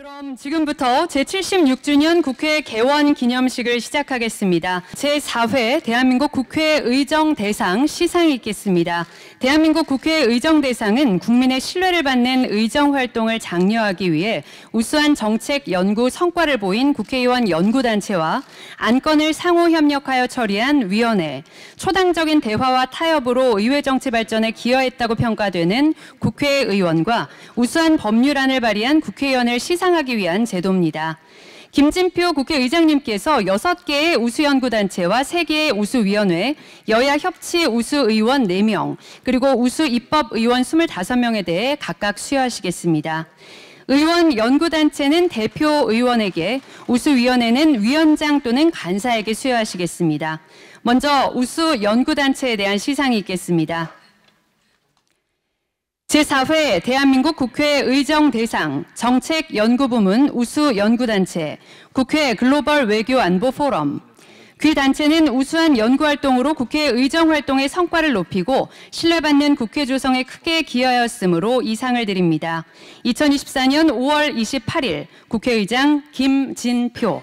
그럼 지금부터 제76주년 국회 개원 기념식을 시작하겠습니다. 제4회 대한민국 국회 의정대상 시상이 있겠습니다. 대한민국 국회 의정대상은 국민의 신뢰를 받는 의정활동을 장려하기 위해 우수한 정책 연구 성과를 보인 국회의원 연구단체와 안건을 상호 협력하여 처리한 위원회, 초당적인 대화와 타협으로 의회 정치 발전에 기여했다고 평가되는 국회의원과 우수한 법률안을 발의한 국회의원을 시상하기 위한 제도입니다. 김진표 국회의장님께서 6개의 우수연구단체와 3개의 우수위원회, 여야 협치 우수의원 4명, 그리고 우수입법의원 25명에 대해 각각 수여하시겠습니다. 의원 연구단체는 대표 의원에게, 우수위원회는 위원장 또는 간사에게 수여하시겠습니다. 먼저 우수연구단체에 대한 시상이 있겠습니다. 제4회 대한민국 국회 의정대상 정책연구부문 우수연구단체 국회 글로벌 외교안보 포럼. 그 단체는 우수한 연구활동으로 국회 의정활동의 성과를 높이고 신뢰받는 국회 조성에 크게 기여하였으므로 이 상을 드립니다. 2024년 5월 28일 국회의장 김진표.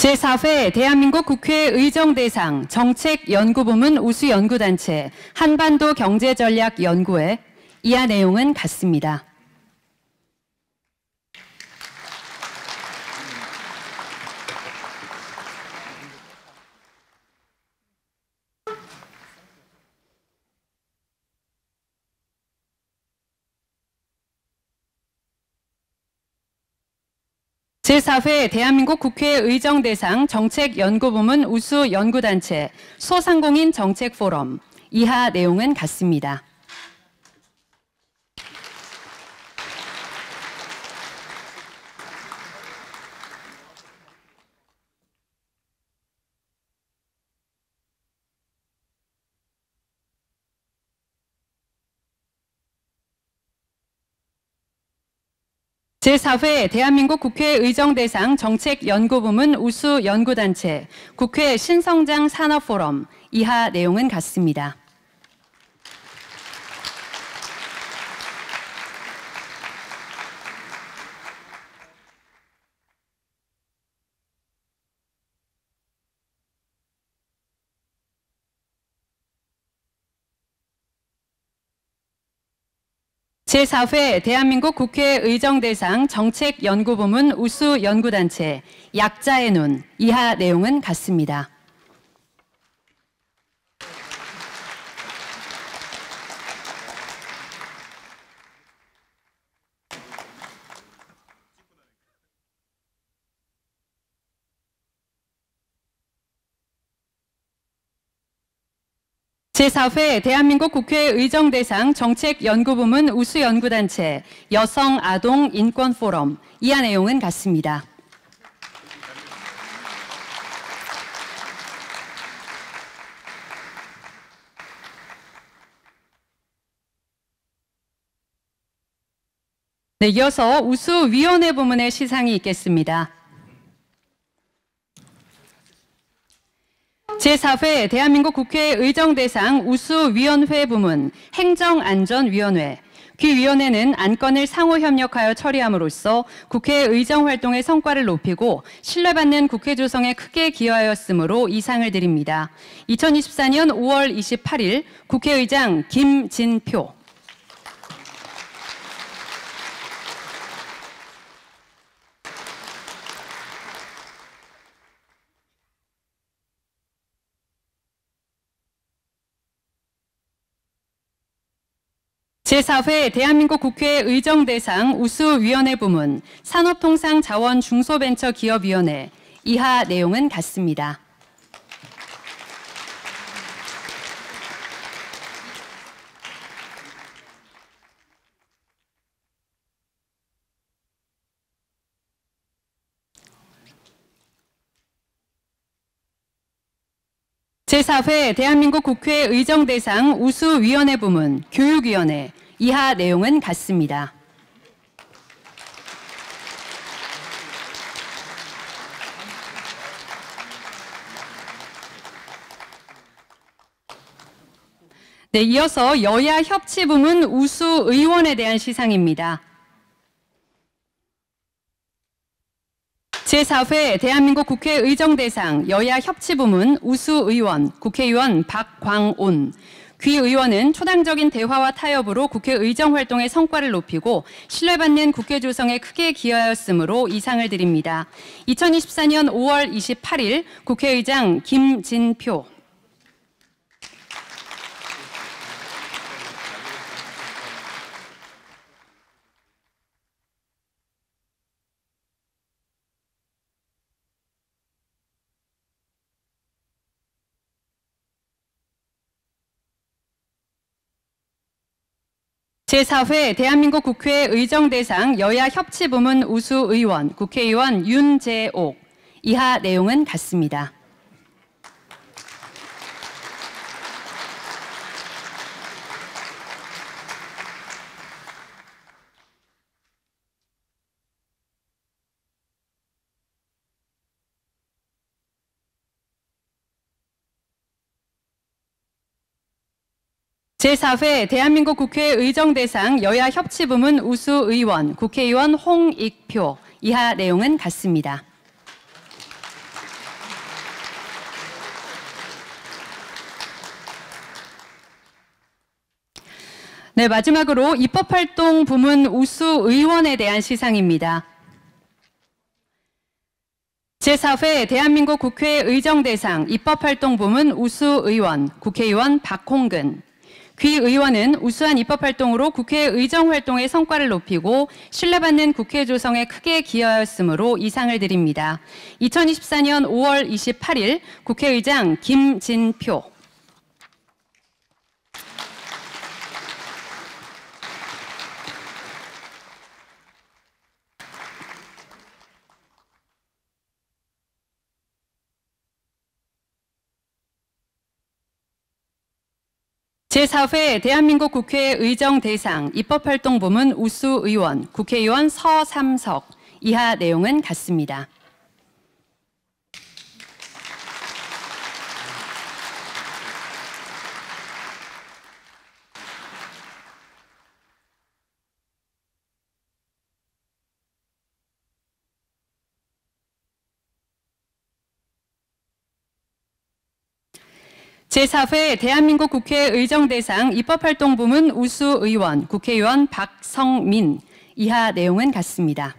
제4회 대한민국 국회 의정대상 정책연구부문 우수연구단체 한반도 경제전략연구회 이하 내용은 같습니다. 제4회 대한민국 국회 의정대상 정책연구부문 우수연구단체 소상공인 정책포럼 이하 내용은 같습니다. 제4회 대한민국 국회 의정대상 정책연구부문 우수연구단체 국회 신성장 산업포럼 이하 내용은 같습니다. 제4회 대한민국 국회 의정대상 정책연구부문 우수연구단체 약자의 눈 이하 내용은 같습니다. 제4회 대한민국 국회 의정대상 정책연구부문 우수연구단체 여성 아동 인권 포럼 이하 내용은 같습니다. 네, 이어서 우수위원회 부문의 시상이 있겠습니다. 제4회 대한민국 국회 의정대상 우수위원회 부문 행정안전위원회. 그 위원회는 안건을 상호협력하여 처리함으로써 국회 의정활동의 성과를 높이고 신뢰받는 국회 조성에 크게 기여하였으므로 이 상을 드립니다. 2024년 5월 28일 국회의장 김진표. 제4회 대한민국 국회 의정대상 우수위원회 부문 산업통상자원중소벤처기업위원회 이하 내용은 같습니다. 제4회 대한민국 국회 의정대상 우수위원회 부문 교육위원회 이하 내용은 같습니다. 네, 이어서 여야 협치 부문 우수의원에 대한 시상입니다. 제4회 대한민국 국회 의정대상 여야 협치 부문 우수의원 국회의원 박광온. 귀 의원은 초당적인 대화와 타협으로 국회 의정 활동의 성과를 높이고 신뢰받는 국회 조성에 크게 기여하였으므로 이 상을 드립니다. 2024년 5월 28일 국회의장 김진표. 제4회 대한민국 국회 의정대상 여야 협치 부문 우수의원 국회의원 윤재옥. 이하 내용은 같습니다. 제4회 대한민국 국회 의정대상 여야 협치 부문 우수의원 국회의원 홍익표. 이하 내용은 같습니다. 네, 마지막으로 입법활동 부문 우수의원에 대한 시상입니다. 제4회 대한민국 국회 의정대상 입법활동 부문 우수의원 국회의원 박홍근. 귀 의원은 우수한 입법활동으로 국회 의정활동의 성과를 높이고 신뢰받는 국회 조성에 크게 기여하였으므로 이 상을 드립니다. 2024년 5월 28일 국회의장 김진표. 제4회 대한민국 국회 의정대상 입법활동 부문 우수의원 국회의원 서삼석. 이하 내용은 같습니다. 제4회 대한민국 국회 의정대상 입법활동 부문 우수의원 국회의원 박성민. 이하 내용은 같습니다.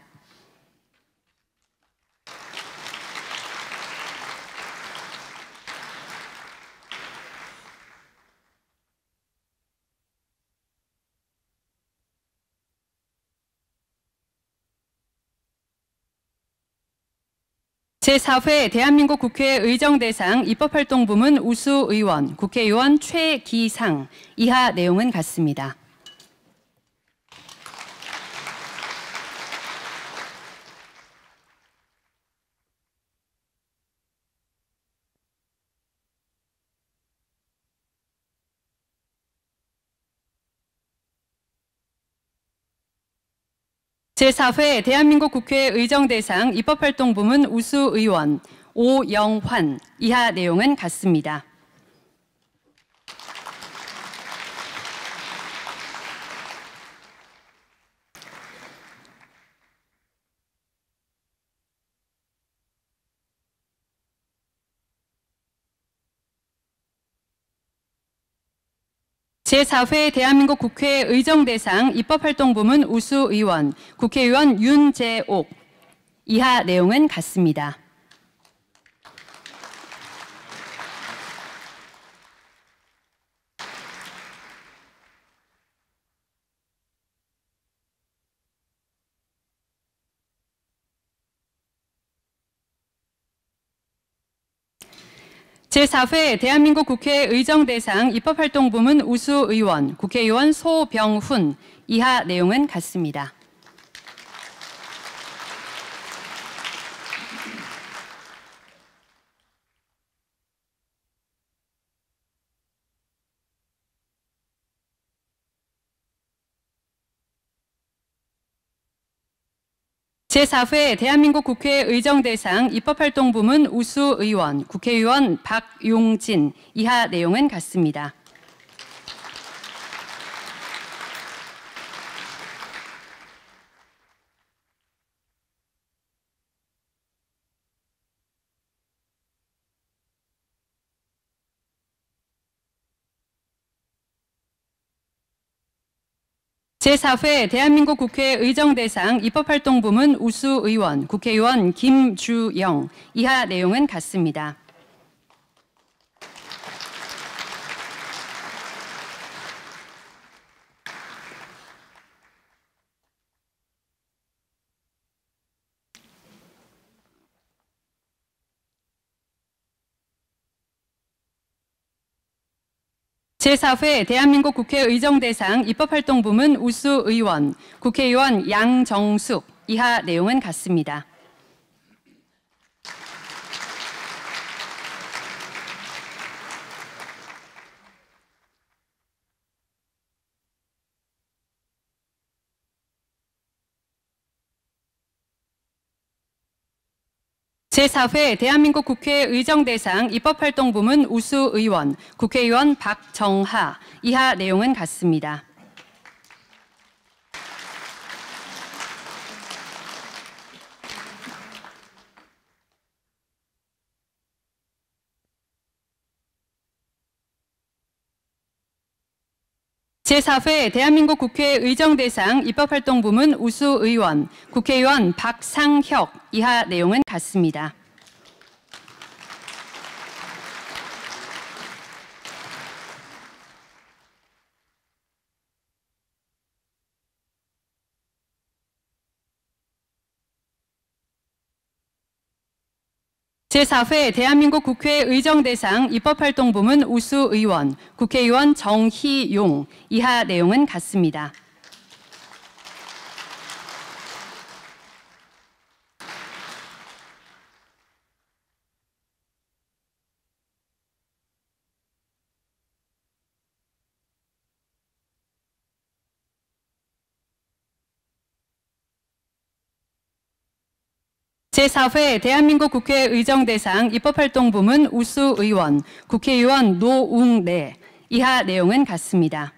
제4회 대한민국 국회 의정대상 입법활동 부문 우수의원 국회의원 최기상. 이하 내용은 같습니다. 제4회 대한민국 국회 의정대상 입법활동 부문 우수의원 오영환. 이하 내용은 같습니다. 제4회 대한민국 국회 의정대상 입법활동 부문 우수의원 국회의원 윤재옥. 이하 내용은 같습니다. 제4회 대한민국 국회 의정대상 입법활동 부문 우수의원 국회의원 소병훈. 이하 내용은 같습니다. 제4회 대한민국 국회 의정대상 입법활동부문 우수의원, 국회의원 박용진 이하 내용은 같습니다. 제4회 대한민국 국회 의정대상 입법활동부문 우수의원, 국회의원 김주영 이하 내용은 같습니다. 제4회 대한민국 국회 의정대상 입법활동부문 우수의원, 국회의원 양정숙 이하 내용은 같습니다. 제4회 대한민국 국회 의정대상 입법활동부문 우수의원, 국회의원 박정하 이하 내용은 같습니다. 제4회 대한민국 국회 의정대상 입법활동부문 우수의원, 국회의원 박상혁 이하 내용은 같습니다. 제4회 대한민국 국회 의정대상 입법활동부문 우수의원, 국회의원 정희용 이하 내용은 같습니다. 제4회 대한민국 국회 의정대상 입법활동부문 우수의원, 국회의원 노웅래 이하 내용은 같습니다.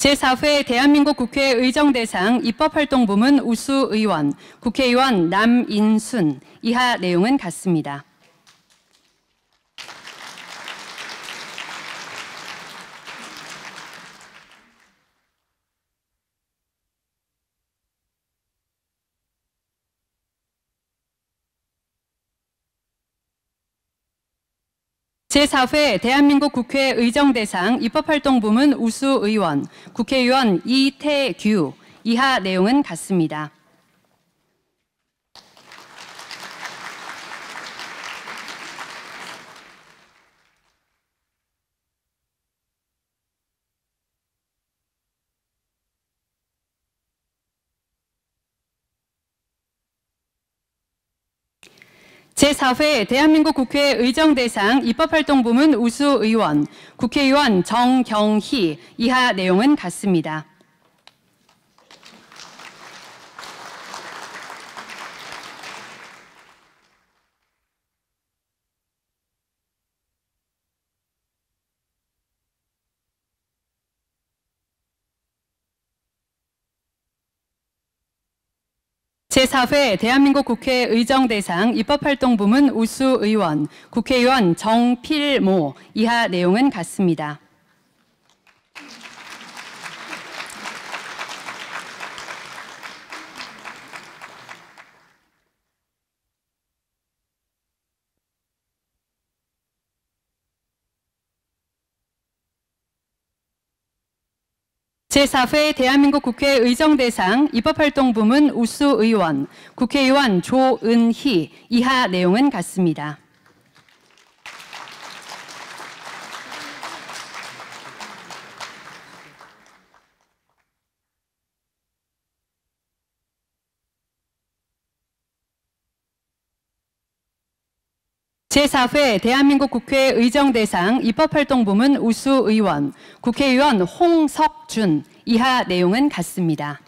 제4회 대한민국 국회 의정대상 입법활동부문 우수의원, 국회의원 남인순 이하 내용은 같습니다. 제4회 대한민국 국회 의정대상 입법활동부문 우수의원, 국회의원 이태규 이하 내용은 같습니다. 제4회 대한민국 국회 의정대상 입법활동부문 우수의원, 국회의원 정경희 이하 내용은 같습니다. 제4회 대한민국 국회 의정대상 입법활동부문 우수의원, 국회의원 정필모 이하 내용은 같습니다. 제4회 대한민국 국회 의정대상 입법활동부문 우수의원, 국회의원 조은희 이하 내용은 같습니다. 제4회 대한민국 국회 의정대상 입법활동부문 우수의원, 국회의원 홍석준, 이하 내용은 같습니다.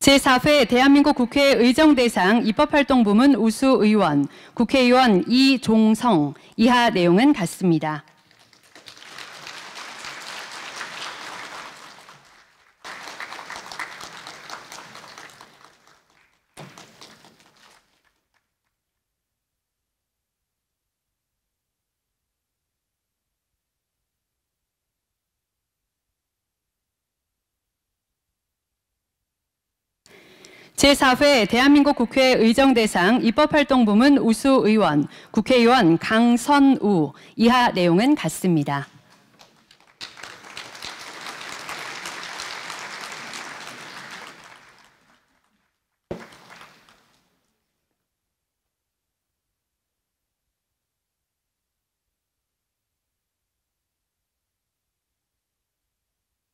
제4회 대한민국 국회 의정대상 입법활동부문 우수의원, 국회의원 이종성, 이하 내용은 같습니다. 제4회 대한민국 국회 의정대상 입법활동부문 우수의원, 국회의원 강선우, 이하 내용은 같습니다.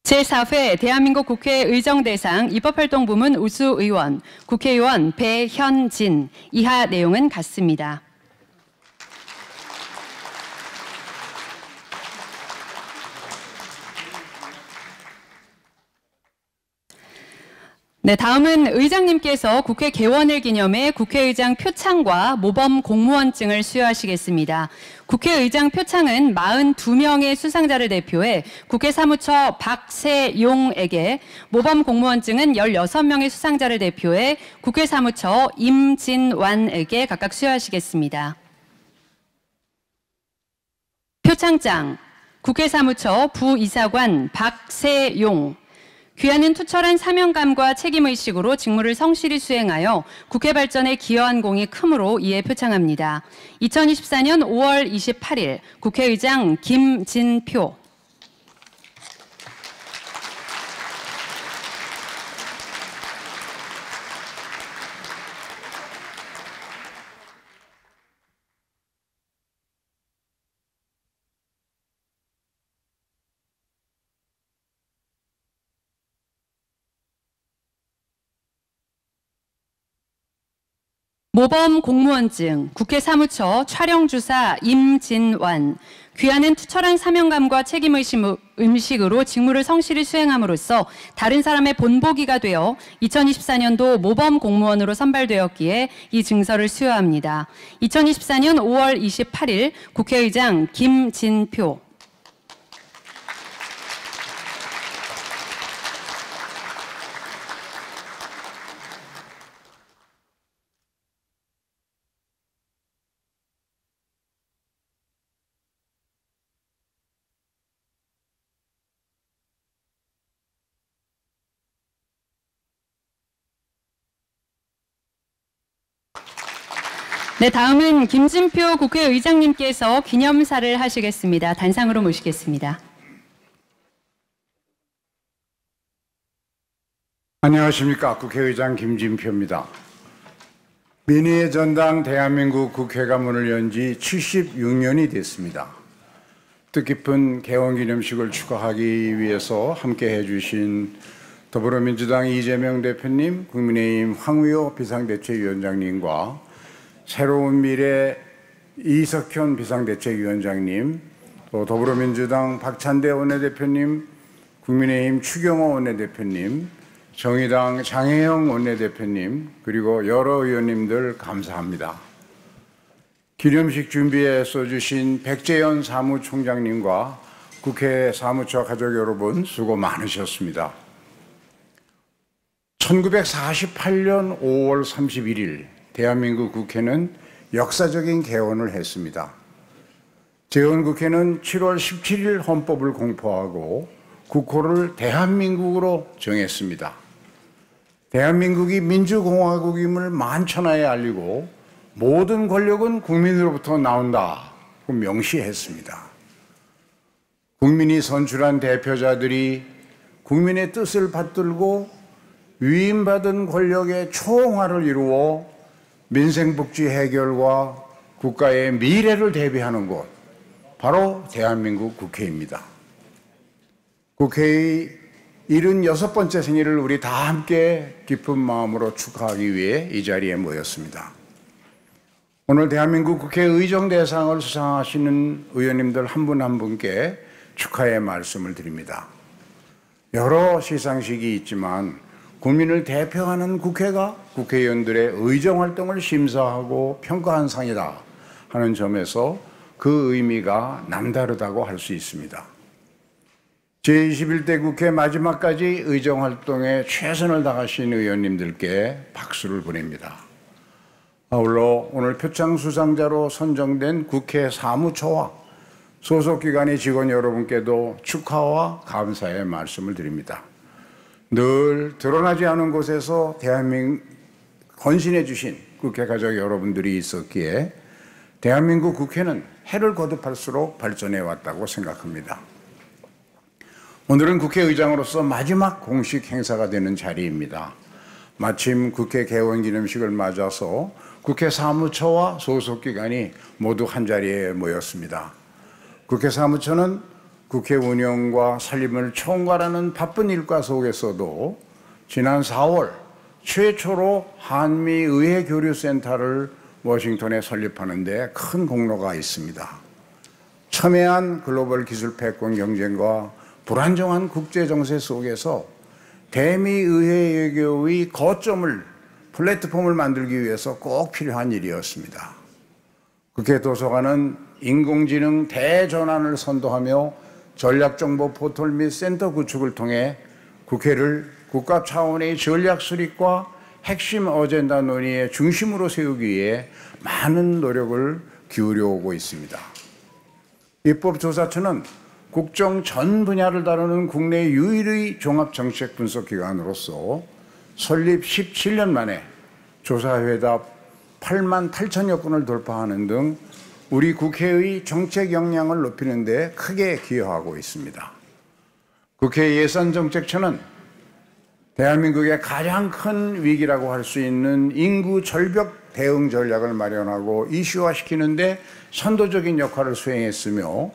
제4회 대한민국 국회 의정대상 입법활동부문 우수의원, 국회의원 배현진, 이하 내용은 같습니다. 네, 다음은 의장님께서 국회 개원을 기념해 국회의장 표창과 모범 공무원증을 수여하시겠습니다. 국회의장 표창은 42명의 수상자를 대표해 국회 사무처 박세용에게, 모범 공무원증은 16명의 수상자를 대표해 국회 사무처 임진완에게 각각 수여하시겠습니다. 표창장, 국회 사무처 부이사관 박세용, 귀하는 투철한 사명감과 책임의식으로 직무를 성실히 수행하여 국회 발전에 기여한 공이 크므로 이에 표창합니다. 2024년 5월 28일 국회의장 김진표. 모범 공무원증, 국회 사무처 촬영주사 임진완, 귀하는 투철한 사명감과 책임의식으로 직무를 성실히 수행함으로써 다른 사람의 본보기가 되어 2024년도 모범 공무원으로 선발되었기에 이 증서를 수여합니다. 2024년 5월 28일 국회의장 김진표. 네, 다음은 김진표 국회의장님께서 기념사를 하시겠습니다. 단상으로 모시겠습니다. 안녕하십니까. 국회의장 김진표입니다. 민의의 전당 대한민국 국회가 문을 연 지 76년이 됐습니다. 뜻깊은 개원기념식을 축하하기 위해서 함께해 주신 더불어민주당 이재명 대표님, 국민의힘 황우여 비상대책위원장님과 새로운 미래 이석현 비상대책위원장님, 또 더불어민주당 박찬대 원내대표님, 국민의힘 추경호 원내대표님, 정의당 장혜영 원내대표님, 그리고 여러 의원님들 감사합니다. 기념식 준비에 써주신 백재현 사무총장님과 국회 사무처 가족 여러분 수고 많으셨습니다. 1948년 5월 31일 대한민국 국회는 역사적인 개원을 했습니다. 재헌국회는 7월 17일 헌법을 공포하고 국호를 대한민국으로 정했습니다. 대한민국이 민주공화국임을 만천하에 알리고 모든 권력은 국민으로부터 나온다고 명시했습니다. 국민이 선출한 대표자들이 국민의 뜻을 받들고 위임받은 권력의 초홍화를 이루어 민생복지 해결과 국가의 미래를 대비하는 곳, 바로 대한민국 국회입니다. 국회의 76번째 생일을 우리 다 함께 기쁜 마음으로 축하하기 위해 이 자리에 모였습니다. 오늘 대한민국 국회 의정대상을 수상하시는 의원님들 한 분 한 분께 축하의 말씀을 드립니다. 여러 시상식이 있지만 국민을 대표하는 국회가 국회의원들의 의정활동을 심사하고 평가한 상이다 하는 점에서 그 의미가 남다르다고 할 수 있습니다. 제21대 국회 마지막까지 의정활동에 최선을 다하신 의원님들께 박수를 보냅니다. 아울러 오늘 표창 수상자로 선정된 국회 사무처와 소속기관의 직원 여러분께도 축하와 감사의 말씀을 드립니다. 늘 드러나지 않은 곳에서 대한민국 헌신해 주신 국회 가족 여러분들이 있었기에 대한민국 국회는 해를 거듭할수록 발전해 왔다고 생각합니다. 오늘은 국회의장으로서 마지막 공식 행사가 되는 자리입니다. 마침 국회 개원 기념식을 맞아서 국회 사무처와 소속기관이 모두 한자리에 모였습니다. 국회 사무처는 국회 운영과 살림을 총괄하는 바쁜 일과 속에서도 지난 4월 최초로 한미의회교류센터를 워싱턴에 설립하는 데 큰 공로가 있습니다. 첨예한 글로벌 기술 패권 경쟁과 불안정한 국제정세 속에서 대미의회 외교의 거점을 플랫폼을 만들기 위해서 꼭 필요한 일이었습니다. 국회 도서관은 인공지능 대전환을 선도하며 전략정보 포털 및 센터 구축을 통해 국회를 국가 차원의 전략 수립과 핵심 어젠다 논의의 중심으로 세우기 위해 많은 노력을 기울여 오고 있습니다. 입법조사처는 국정 전 분야를 다루는 국내 유일의 종합정책분석기관으로서 설립 17년 만에 조사회답 8만 8천여 건을 돌파하는 등 우리 국회의 정책 역량을 높이는 데 크게 기여하고 있습니다. 국회 예산정책처는 대한민국의 가장 큰 위기라고 할 수 있는 인구 절벽 대응 전략을 마련하고 이슈화시키는 데 선도적인 역할을 수행했으며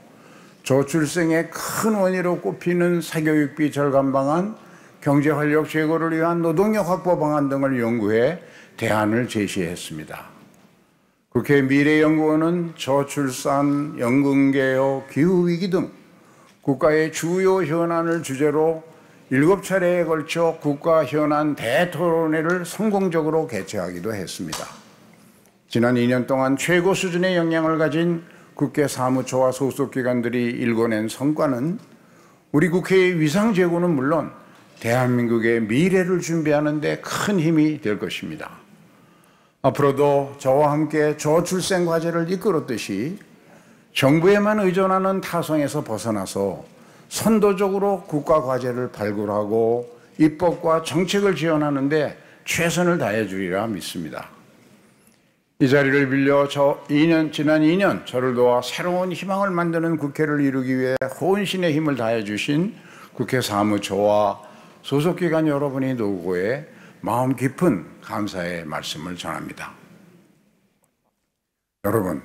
저출생의 큰 원인으로 꼽히는 사교육비 절감 방안, 경제활력 제고를 위한 노동력 확보 방안 등을 연구해 대안을 제시했습니다. 국회 미래연구원은 저출산, 연금개혁, 기후위기 등 국가의 주요 현안을 주제로 7차례에 걸쳐 국가 현안 대토론회를 성공적으로 개최하기도 했습니다. 지난 2년 동안 최고 수준의 역량을 가진 국회 사무처와 소속기관들이 일궈낸 성과는 우리 국회의 위상 제고는 물론 대한민국의 미래를 준비하는 데 큰 힘이 될 것입니다. 앞으로도 저와 함께 저출생 과제를 이끌었듯이 정부에만 의존하는 타성에서 벗어나서 선도적으로 국가 과제를 발굴하고 입법과 정책을 지원하는 데 최선을 다해 주리라 믿습니다. 이 자리를 빌려 지난 2년 저를 도와 새로운 희망을 만드는 국회를 이루기 위해 혼신의 힘을 다해 주신 국회 사무처와 소속기관 여러분의 노고에 마음 깊은 감사의 말씀을 전합니다. 여러분,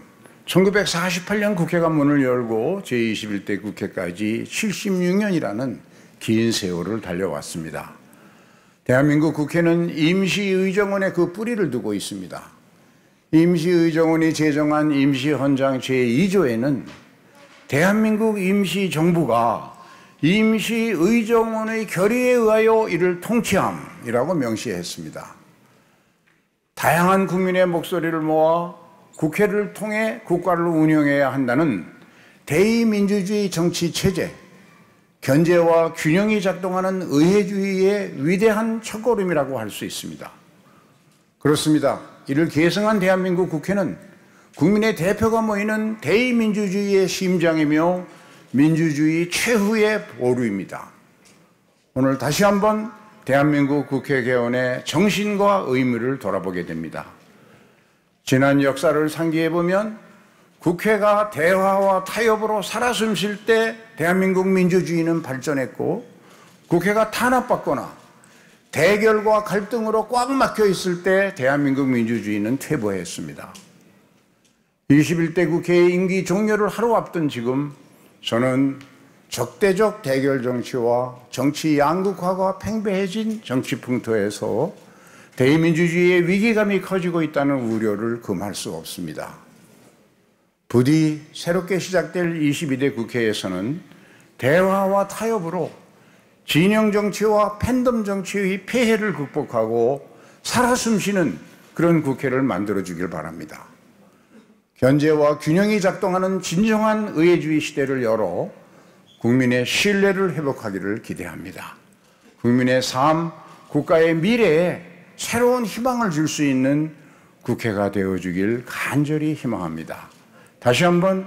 1948년 국회가 문을 열고 제21대 국회까지 76년이라는 긴 세월을 달려왔습니다. 대한민국 국회는 임시의정원에 그 뿌리를 두고 있습니다. 임시의정원이 제정한 임시헌장 제2조에는 대한민국 임시정부가 임시의정원의 결의에 의하여 이를 통치함이라고 명시했습니다. 다양한 국민의 목소리를 모아 국회를 통해 국가를 운영해야 한다는 대의민주주의 정치체제, 견제와 균형이 작동하는 의회주의의 위대한 첫걸음이라고 할 수 있습니다. 그렇습니다. 이를 계승한 대한민국 국회는 국민의 대표가 모이는 대의민주주의의 심장이며 민주주의 최후의 보루입니다. 오늘 다시 한번 대한민국 국회 개원의 정신과 의무를 돌아보게 됩니다. 지난 역사를 상기해보면 국회가 대화와 타협으로 살아 숨쉴 때 대한민국 민주주의는 발전했고, 국회가 탄압받거나 대결과 갈등으로 꽉 막혀 있을 때 대한민국 민주주의는 퇴보했습니다. 21대 국회의 임기 종료를 하루 앞둔 지금 저는 적대적 대결 정치와 정치 양극화가 팽배해진 정치 풍토에서 대의민주주의의 위기감이 커지고 있다는 우려를 금할 수 없습니다. 부디 새롭게 시작될 22대 국회에서는 대화와 타협으로 진영 정치와 팬덤 정치의 폐해를 극복하고 살아 숨쉬는 그런 국회를 만들어주길 바랍니다. 견제와 균형이 작동하는 진정한 의회주의 시대를 열어 국민의 신뢰를 회복하기를 기대합니다. 국민의 삶, 국가의 미래에 새로운 희망을 줄 수 있는 국회가 되어주길 간절히 희망합니다. 다시 한번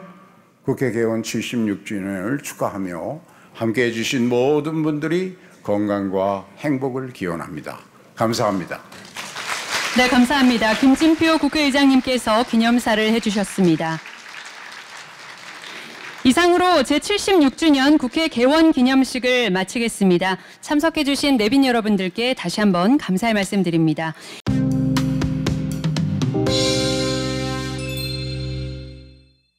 국회 개원 76주년을 축하하며 함께해 주신 모든 분들이 건강과 행복을 기원합니다. 감사합니다. 네, 감사합니다. 김진표 국회의장님께서 기념사를 해주셨습니다. 이상으로 제76주년 국회 개원 기념식을 마치겠습니다. 참석해 주신 내빈 여러분들께 다시 한번 감사의 말씀드립니다.